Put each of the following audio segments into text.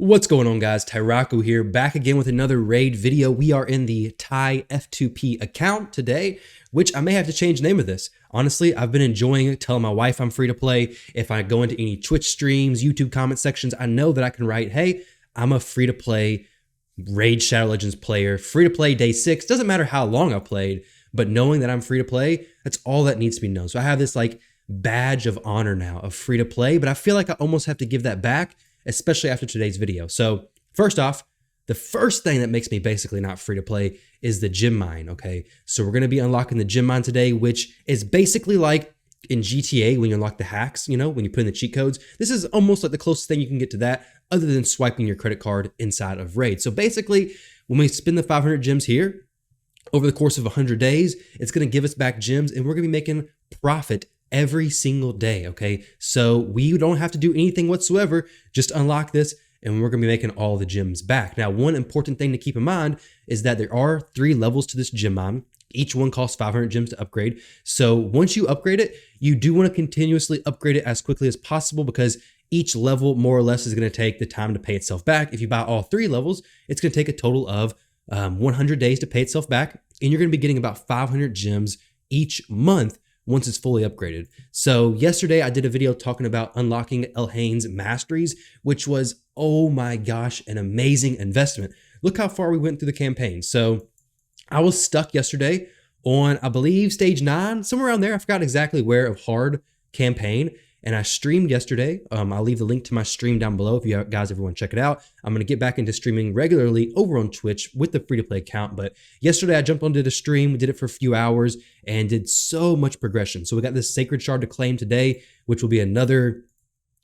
What's going on, guys? Tyrauku here, back again with another raid video. We are in the Ty F2P account today, which I may have to change the name of this. Honestly, I've been enjoying it, telling my wife I'm free to play. If I go into any Twitch streams, YouTube comment sections, I know that I can write, hey, I'm a free to play Raid Shadow Legends player, free to play day 6. Doesn't matter how long I've played, but knowing that I'm free to play, that's all that needs to be known. So I have this like badge of honor now of free to play, but I feel like I almost have to give that back, especially after today's video. So first off, the first thing that makes me basically not free to play is the gem mine, okay? So we're gonna be unlocking the gem mine today, which is basically like in GTA when you unlock the hacks, you know, when you put in the cheat codes. This is almost like the closest thing you can get to that other than swiping your credit card inside of Raid. So basically, when we spend the 500 gems here, over the course of 100 days, it's gonna give us back gems and we're gonna be making profit every single day, okay? So we don't have to do anything whatsoever, just unlock this and we're gonna be making all the gems back. Now, one important thing to keep in mind is that there are 3 levels to this gem mine. Each one costs 500 gems to upgrade. So once you upgrade it, you do wanna continuously upgrade it as quickly as possible because each level more or less is gonna take the time to pay itself back. If you buy all 3 levels, it's gonna take a total of 100 days to pay itself back. And you're gonna be getting about 500 gems each month once it's fully upgraded. So yesterday I did a video talking about unlocking Elhane's masteries, which was, oh my gosh, an amazing investment. Look how far we went through the campaign. So I was stuck yesterday on, I believe, stage 9, somewhere around there. I forgot exactly where of hard campaign. And I streamed yesterday. I'll leave the link to my stream down below if you guys ever want to check it out. I'm going to get back into streaming regularly over on Twitch with the free-to-play account. But yesterday I jumped onto the stream, did it for a few hours, and did so much progression. So we got this Sacred Shard to claim today, which will be another,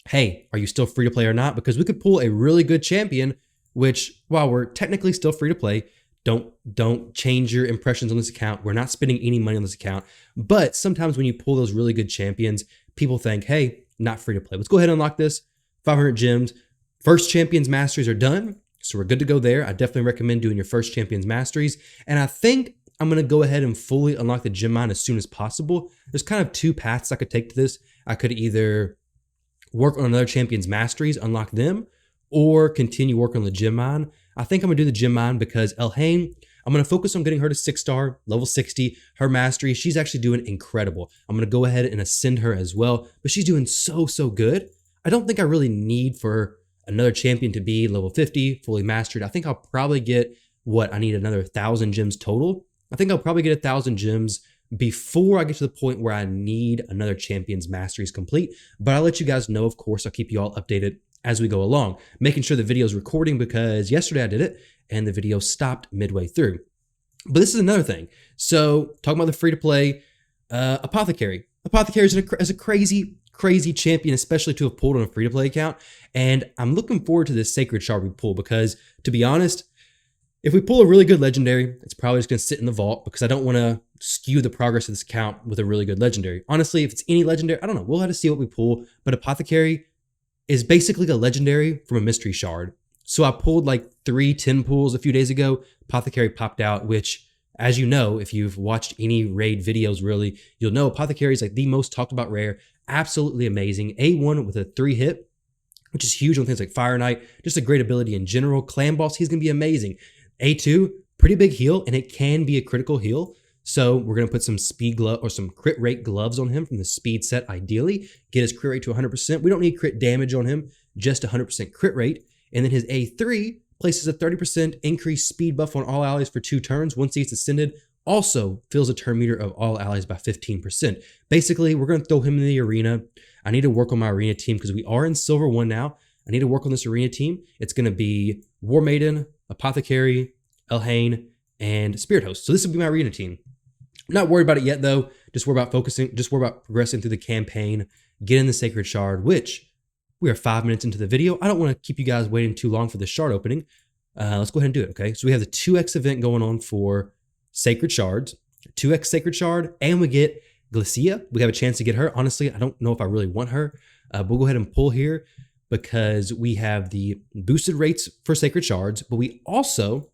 hey, are you still free to play or not? Because we could pull a really good champion, which while we're technically still free to play, don't change your impressions on this account. We're not spending any money on this account. But sometimes when you pull those really good champions, people think, hey, not free to play. Let's go ahead and unlock this. 500 gems. First Champions Masteries are done. So we're good to go there. I definitely recommend doing your first Champions Masteries. And I think I'm going to go ahead and fully unlock the gem mine as soon as possible. There's kind of 2 paths I could take to this. I could either work on another Champions Masteries, unlock them, or continue working on the gem mine. I think I'm going to do the gem mine because Elhane, I'm going to focus on getting her to 6-star, level 60, her mastery. She's actually doing incredible. I'm going to go ahead and ascend her as well, but she's doing so good. I don't think I really need for another champion to be level 50, fully mastered. I think I'll probably get I need another 1,000 gems total. I think I'll probably get 1,000 gems before I get to the point where I need another champion's masteries complete. But I'll let you guys know, of course. I'll keep you all updated as we go along, making sure the video is recording because yesterday I did it and the video stopped midway through. But this is another thing. So talking about the free-to-play Apothecary. Apothecary is a crazy champion, especially to have pulled on a free-to-play account. And I'm looking forward to this Sacred Shard we pull because, to be honest, if we pull a really good legendary, it's probably just going to sit in the vault because I don't want to skew the progress of this account with a really good legendary. Honestly, if it's any legendary, I don't know. We'll have to see what we pull. But Apothecary is basically a legendary from a mystery shard. So I pulled like 3 10 pulls a few days ago. Apothecary popped out, which, as you know, if you've watched any raid videos really, you'll know Apothecary is like the most talked about rare. Absolutely amazing. A1 with a 3-hit, which is huge on things like Fire Knight. Just a great ability in general. Clan Boss, he's going to be amazing. A2, pretty big heal, and it can be a critical heal. So we're going to put some speed glove or some crit rate gloves on him from the speed set, ideally. Get his crit rate to 100%. We don't need crit damage on him, just 100% crit rate. And then his A3 places a 30% increased speed buff on all allies for 2 turns. Once he gets ascended, also fills a turn meter of all allies by 15%. Basically, we're going to throw him in the arena. I need to work on my arena team because we are in Silver 1 now. I need to work on this arena team. It's going to be War Maiden, Apothecary, Elhane, and Spirit Host. So this will be my arena team. I'm not worried about it yet, though. Just worry about progressing through the campaign, getting the Sacred Shard, which we are 5 minutes into the video. I don't want to keep you guys waiting too long for the shard opening. Let's go ahead and do it, okay? So we have the 2x event going on for Sacred Shards, 2x Sacred Shard, and we get Glacia. We have a chance to get her. Honestly, I don't know if I really want her. We'll go ahead and pull here because we have the boosted rates for Sacred Shards, but we also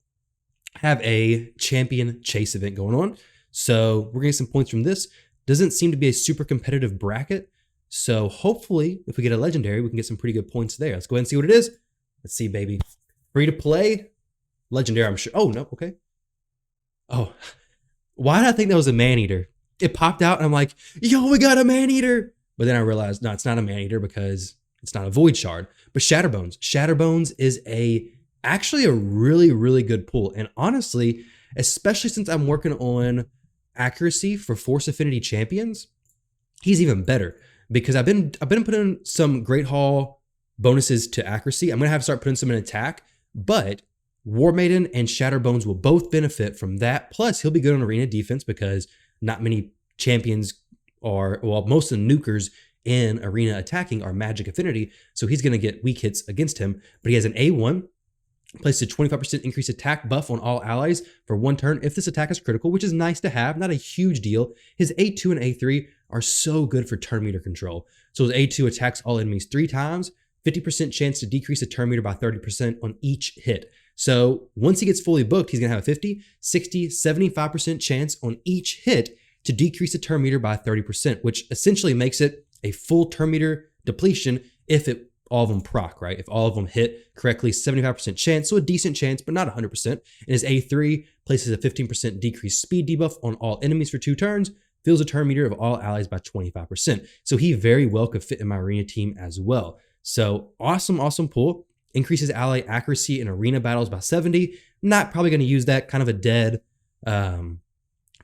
have a champion chase event going on. So we're getting some points from this. Doesn't seem to be a super competitive bracket. So hopefully, if we get a legendary, we can get some pretty good points there. Let's go ahead and see what it is. Let's see, baby. Free to play. Legendary, I'm sure. Oh, no. Okay. Oh, why did I think that was a man-eater? It popped out and I'm like, yo, we got a man-eater. But then I realized, no, it's not a man-eater because it's not a void shard. But Shatterbones. Shatterbones is actually a really, really good pull. And honestly, especially since I'm working on accuracy for Force Affinity champions, he's even better because I've been putting some Great Hall bonuses to accuracy. I'm gonna have to start putting some in attack, but War Maiden and Shatterbones will both benefit from that. Plus, he'll be good on arena defense because not many champions are, well, most of the nukers in arena attacking are magic affinity, so he's gonna get weak hits against him. But he has an A1. Places a 25% increased attack buff on all allies for 1 turn if this attack is critical, which is nice to have, not a huge deal. His A2 and A3 are so good for turn meter control. So his A2 attacks all enemies 3 times, 50% chance to decrease the turn meter by 30% on each hit. So once he gets fully booked, he's gonna have a 50, 60, 75% chance on each hit to decrease the turn meter by 30%, which essentially makes it a full turn meter depletion if all of them proc, right? If all of them hit correctly, 75% chance, so a decent chance, but not 100%. And his A3 places a 15% decreased speed debuff on all enemies for 2 turns, fills the turn meter of all allies by 25%. So he very well could fit in my arena team as well. So awesome, awesome pull. Increases ally accuracy in arena battles by 70. Not probably going to use that, kind of a dead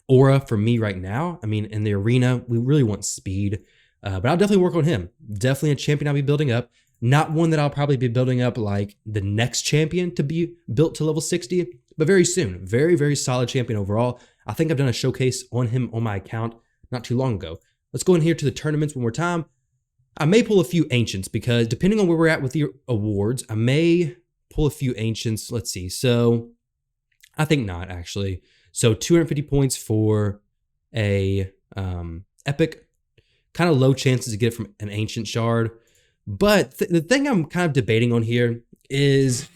aura for me right now. I mean, in the arena, we really want speed, but I'll definitely work on him. Definitely a champion I'll be building up. Not one that I'll probably be building up like the next champion to be built to level 60, but very soon. Very, very solid champion overall. I think I've done a showcase on him on my account not too long ago. Let's go in here to the tournaments one more time. I may pull a few Ancients because depending on where we're at with the awards, I may pull a few Ancients. Let's see. So I think not, actually. So 250 points for a epic. Kind of low chances to get it from an Ancient shard. But the thing I'm kind of debating on here is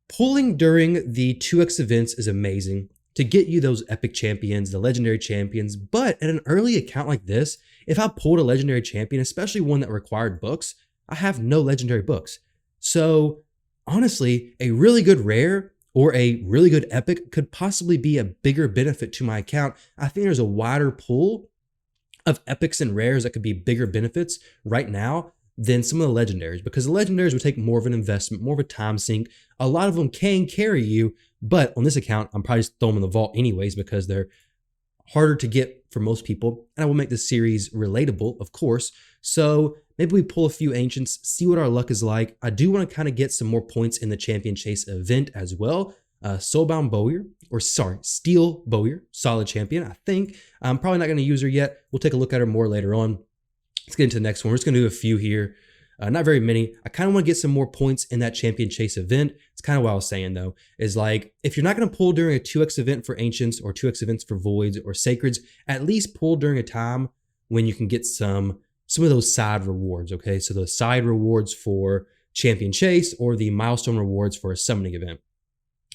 pulling during the 2x events is amazing to get you those epic champions, the legendary champions. But at an early account like this, if I pulled a legendary champion, especially one that required books, I have no legendary books. So honestly, a really good rare or a really good epic could possibly be a bigger benefit to my account. I think there's a wider pool of epics and rares that could be bigger benefits right now than some of the legendaries, because the legendaries would take more of an investment, more of a time sink. A lot of them can carry you, but on this account, I'm probably just throwing them in the vault anyways because they're harder to get for most people. And I will make this series relatable, of course. So maybe we pull a few Ancients, see what our luck is like. I do want to kind of get some more points in the Champion Chase event as well. Soulbound Bowyer, or sorry, Steel Bowyer, solid champion, I think. I'm probably not going to use her yet. We'll take a look at her more later on. Let's get into the next one. We're just going to do a few here. Not very many. I kind of want to get some more points in that Champion Chase event. It's kind of what I was saying, though, is like, if you're not going to pull during a 2x event for Ancients or 2x events for Voids or Sacreds, at least pull during a time when you can get some of those side rewards, okay? So the side rewards for Champion Chase or the milestone rewards for a summoning event.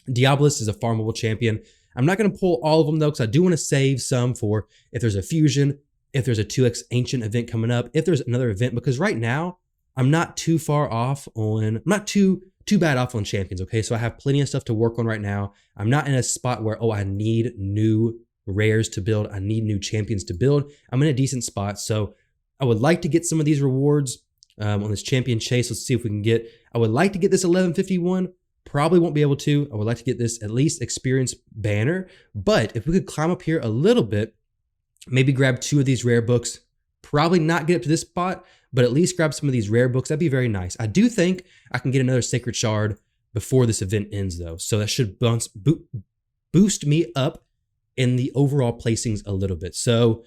Diabolist is a farmable champion. I'm not going to pull all of them, though, because I do want to save some for if there's a fusion, if there's a 2x Ancient event coming up, if there's another event, because right now, I'm not too far off on, I'm not too bad off on champions, okay? So I have plenty of stuff to work on right now. I'm not in a spot where, oh, I need new rares to build. I need new champions to build. I'm in a decent spot. So I would like to get some of these rewards on this Champion Chase. Let's see if we can get, I would like to get this 1151. Probably won't be able to. I would like to get this at least experience banner. But if we could climb up here a little bit, maybe grab 2 of these rare books, probably not get up to this spot, but at least grab some of these rare books. That'd be very nice. I do think I can get another Sacred Shard before this event ends, though. So that should boost me up in the overall placings a little bit. So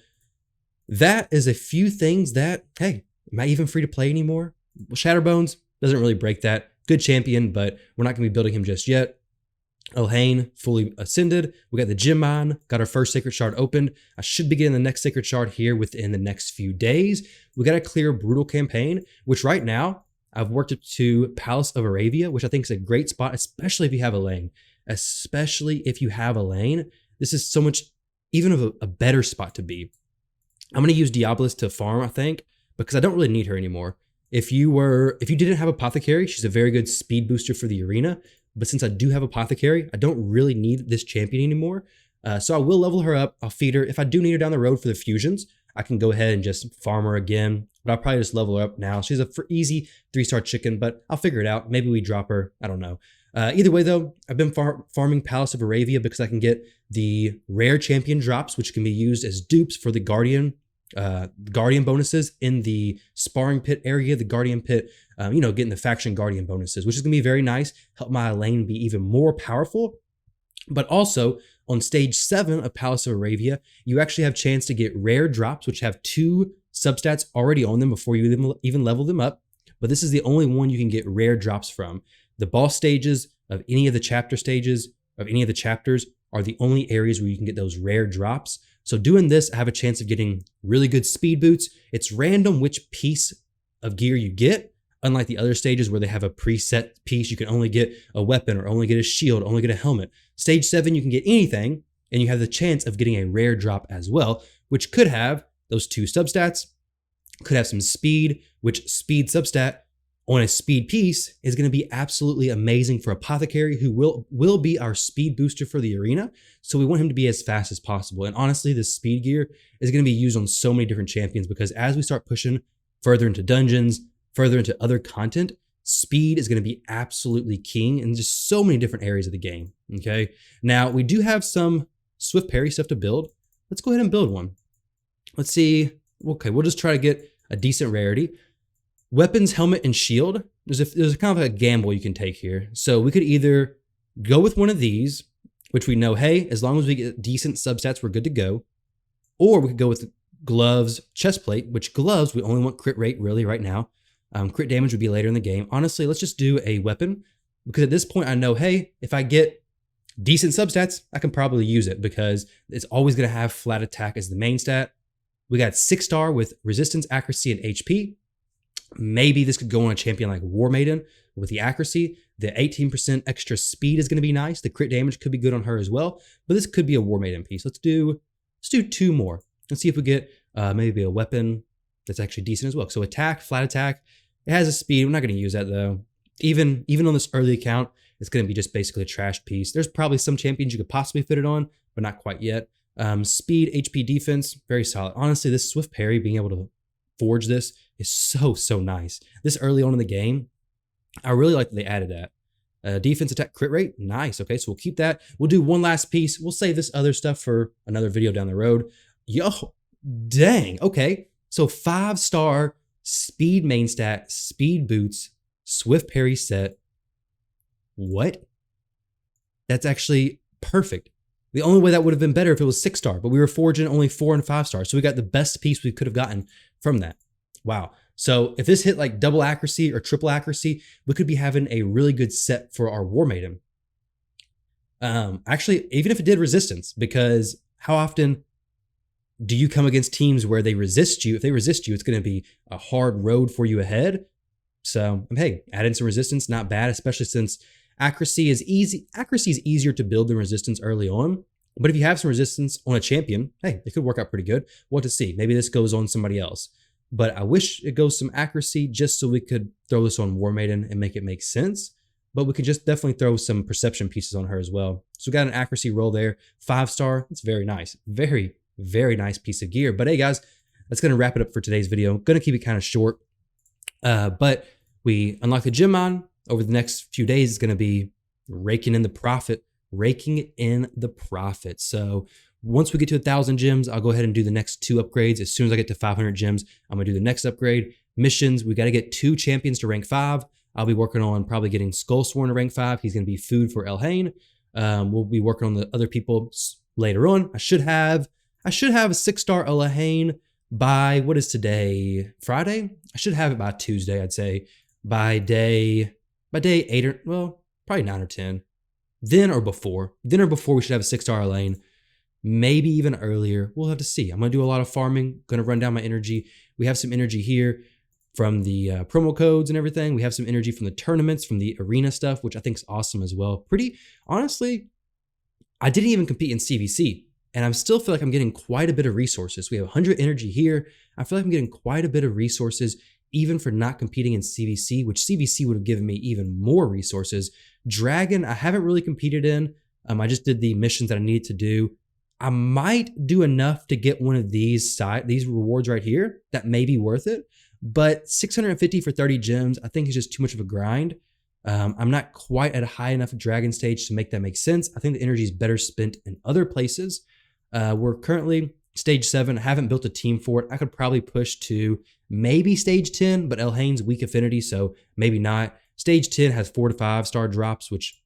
that is a few things that, hey, am I even free to play anymore? Well, Shatterbones doesn't really break that. Good champion, but we're not going to be building him just yet. Ohane, fully ascended. We got the Gem Mine, got our first Sacred Shard opened. I should be getting the next Sacred Shard here within the next few days. We got to clear Brutal Campaign, which right now, I've worked up to Palace of Aravia, which I think is a great spot, especially if you have a lane. Especially if you have a lane. This is so much, even of a better spot to be. I'm going to use Diabolist to farm, I think, because I don't really need her anymore. if you didn't have Apothecary, she's a very good speed booster for the arena. But since I do have Apothecary, I don't really need this champion anymore. So I will level her up. I'll feed her. If I do need her down the road for the fusions, I can go ahead and just farm her again. But I'll probably just level her up now. She's a easy 3-star chicken, but I'll figure it out. Maybe we drop her. I don't know. Either way, though, I've been farming Palace of Aravia because I can get the rare champion drops, which can be used as dupes for the Guardian bonuses in the sparring pit area, the Guardian pit, getting the faction Guardian bonuses, which is going to be very nice, help my lane be even more powerful. But also, on stage 7 of Palace of Aravia, you actually have a chance to get rare drops, which have 2 substats already on them before you even level them up. But this is the only one you can get rare drops from. The boss stages of any of the chapter stages of any of the chapters are the only areas where you can get those rare drops. So doing this, I have a chance of getting really good speed boots. It's random which piece of gear you get, unlike the other stages where they have a preset piece. You can only get a weapon or only get a shield, only get a helmet. Stage 7, you can get anything, and you have the chance of getting a rare drop as well, which could have those 2 substats, could have some speed, which speed substat on a speed piece is going to be absolutely amazing for Apothecary, who will be our speed booster for the arena. So we want him to be as fast as possible. And honestly, this speed gear is going to be used on so many different champions because as we start pushing further into dungeons, further into other content, speed is going to be absolutely king in just so many different areas of the game. Okay. Now we do have some Swift Parry stuff to build. Let's go ahead and build one. Let's see. Okay. We'll just try to get a decent rarity. Weapons, helmet, and shield. There's a kind of a gamble you can take here. So we could either go with one of these, which we know, hey, as long as we get decent substats, we're good to go. Or we could go with gloves, chest plate, which gloves, we only want crit rate really right now. Crit damage would be later in the game. Honestly, let's just do a weapon because at this point I know, hey, if I get decent substats, I can probably use it because it's always going to have flat attack as the main stat. We got 6-star with resistance, accuracy, and HP. Maybe this could go on a champion like War Maiden with the accuracy. The 18% extra speed is going to be nice. The crit damage could be good on her as well. But this could be a War Maiden piece. Let's do 2 more. Let's see if we get maybe a weapon that's actually decent as well. So attack, flat attack. It has a speed. We're not going to use that though. Even on this early account, it's going to be just basically a trash piece. There's probably some champions you could possibly fit it on, but not quite yet. Speed, HP, defense, very solid. Honestly, this Swift Parry, being able to forge this is so nice. This early on in the game, I really like that they added that. Defense, attack, crit rate, nice. Okay, so we'll keep that. We'll do one last piece. We'll save this other stuff for another video down the road. Yo, dang. Okay, so 5-star speed main stat, speed boots, Swift Parry set. What? That's actually perfect. The only way that would have been better if it was 6-star, but we were forging only 4 and 5 stars. So we got the best piece we could have gotten from that. Wow. So if this hit like double accuracy or triple accuracy, we could be having a really good set for our War Maiden. Actually, even if it did resistance, because how often do you come against teams where they resist you? If they resist you, it's going to be a hard road for you ahead. So hey, add in some resistance, not bad, especially since accuracy is easy. Accuracy is easier to build than resistance early on. But if you have some resistance on a champion, hey, it could work out pretty good. We'll have to see. Maybe this goes on somebody else. But I wish it goes some accuracy just so we could throw this on War Maiden and make it make sense. But we could just definitely throw some perception pieces on her as well. So we got an accuracy roll there. 5-star. It's very nice. Very, very nice piece of gear. But hey, guys, that's going to wrap it up for today's video. Going to keep it kind of short. But we unlocked the gem mine. Over the next few days, it's going to be raking in the profit. So once we get to 1,000 gems, I'll go ahead and do the next 2 upgrades. As soon as I get to 500 gems, I'm going to do the next upgrade. Missions, we got to get 2 champions to rank 5. I'll be working on probably getting Skullsworn to rank 5. He's going to be food for Elhain. We'll be working on the other people later on. I should have a 6-star Elhain by, what is today? Friday? I should have it by Tuesday, I'd say. By day 8 or, well, probably 9 or 10. Then or before we should have a 6-star Elhain. Maybe even earlier. We'll have to see. I'm going to do a lot of farming. Going to run down my energy. We have some energy here from the promo codes and everything. We have some energy from the tournaments, from the arena stuff, which I think is awesome as well. Pretty, honestly, I didn't even compete in CVC, and I still feel like I'm getting quite a bit of resources. We have 100 energy here. I feel like I'm getting quite a bit of resources even for not competing in CVC, which CVC would have given me even more resources. Dragon, I haven't really competed in. I just did the missions that I needed to do. I might do enough to get one of these rewards right here that may be worth it, but 650 for 30 gems, I think is just too much of a grind. I'm not quite at a high enough dragon stage to make that make sense. I think the energy is better spent in other places. We're currently stage 7. I haven't built a team for it. I could probably push to maybe stage 10, but Elhane's weak affinity, so maybe not. Stage 10 has 4 to 5 star drops, which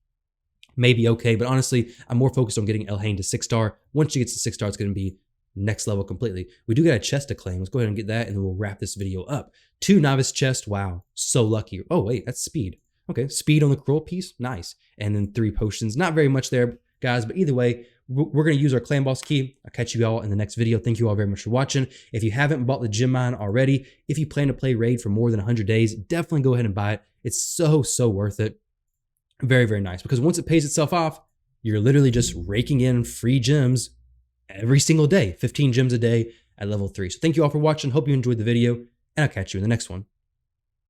may be okay, but honestly, I'm more focused on getting Elhane to 6 star. Once she gets to 6 star, it's going to be next level completely. We do get a chest to claim. Let's go ahead and get that, and then we'll wrap this video up. 2 novice chests. Wow, so lucky. Oh, wait, that's speed. Okay, speed on the cruel piece. Nice. And then 3 potions. Not very much there, guys, but either way, we're going to use our clan boss key. I'll catch you all in the next video. Thank you all very much for watching. If you haven't bought the gem mine already, if you plan to play raid for more than 100 days, definitely go ahead and buy it. It's so worth it. Very, very nice, because once it pays itself off, you're literally just raking in free gems every single day, 15 gems a day at level 3. So thank you all for watching. Hope you enjoyed the video, and I'll catch you in the next one.